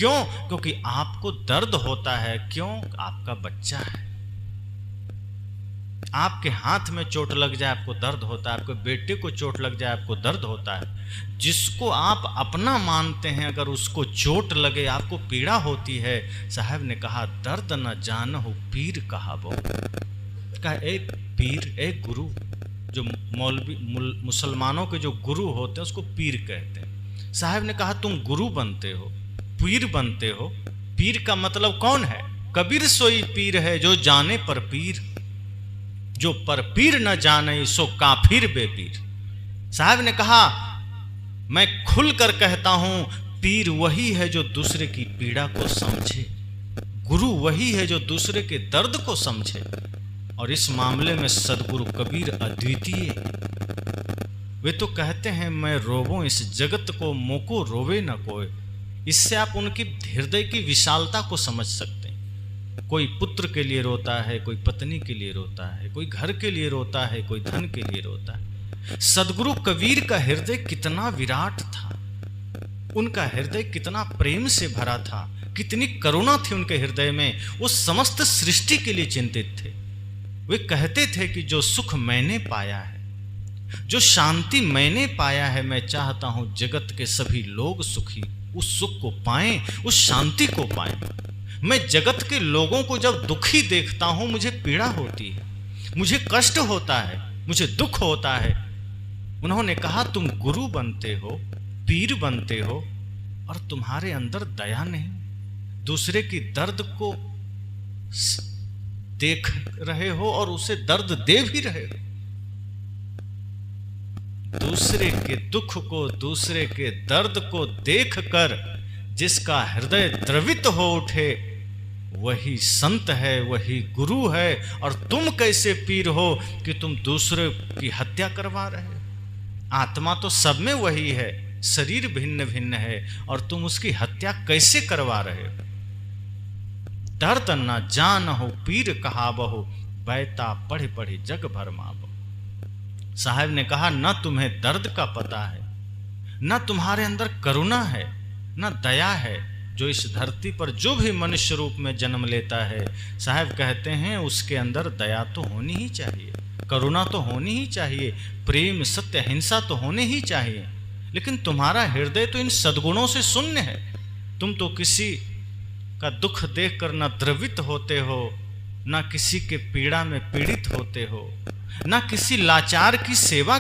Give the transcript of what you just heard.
क्यों? क्योंकि आपको दर्द होता है। क्यों? आपका बच्चा है। आपके हाथ में चोट लग जाए आपको दर्द होता है, आपके बेटे को चोट लग जाए आपको दर्द होता है। जिसको आप अपना मानते हैं अगर उसको चोट लगे आपको पीड़ा होती है। साहब ने कहा दर्द न जानहु पीर कहावो। कहा एक पीर, एक गुरु, जो मौलवी मुसलमानों के जो गुरु होते हैं उसको पीर कहते हैं। साहब ने कहा तुम गुरु बनते हो, पीर बनते हो। पीर का मतलब कौन है? कबीर सोई पीर है जो जाने पर पीर, जो पर पीर न जाने सो काफिर बेपीर। साहब ने कहा मैं खुलकर कहता हूं, पीर वही है जो दूसरे की पीड़ा को समझे, गुरु वही है जो दूसरे के दर्द को समझे। और इस मामले में सदगुरु कबीर अद्वितीय। वे तो कहते हैं मैं रोवूं इस जगत को, मोको रोवे न कोई। इससे आप उनकी हृदय की विशालता को समझ सकते हैं। कोई पुत्र के लिए रोता है, कोई पत्नी के लिए रोता है, कोई घर के लिए रोता है, कोई धन के लिए रोता है। सदगुरु कबीर का हृदय कितना विराट था, उनका हृदय कितना प्रेम से भरा था, कितनी करुणा थी उनके हृदय में। वो समस्त सृष्टि के लिए चिंतित थे। वे कहते थे कि जो सुख मैंने पाया है, जो शांति मैंने पाया है, मैं चाहता हूं जगत के सभी लोग सुखी उस सुख को पाएं, उस शांति को पाएं। मैं जगत के लोगों को जब दुखी देखता हूं मुझे पीड़ा होती है, मुझे कष्ट होता है, मुझे दुख होता है। उन्होंने कहा तुम गुरु बनते हो, पीर बनते हो और तुम्हारे अंदर दया नहीं, दूसरे की दर्द को देख रहे हो और उसे दर्द दे भी रहे हो। दूसरे के दुख को, दूसरे के दर्द को देखकर जिसका हृदय द्रवित हो उठे वही संत है, वही गुरु है। और तुम कैसे पीर हो कि तुम दूसरे की हत्या करवा रहे हो? आत्मा तो सब में वही है, शरीर भिन्न भिन्न है और तुम उसकी हत्या कैसे करवा रहे हो? दर्द न जानहु पीर कहावहु, बैता पढ़े पढ़े जग भर मावो। साहब ने कहा न तुम्हें दर्द का पता है, न तुम्हारे अंदर करुणा है, न दया है। जो इस धरती पर जो भी मनुष्य रूप में जन्म लेता है, साहब कहते हैं उसके अंदर दया तो होनी ही चाहिए, करुणा तो होनी ही चाहिए, प्रेम सत्य हिंसा तो होने ही चाहिए। लेकिन तुम्हारा हृदय तो इन सद्गुणों से शून्य है। तुम तो किसी का दुख देखकर न द्रवित होते हो, न किसी के पीड़ा में पीड़ित होते हो, न किसी लाचार की सेवा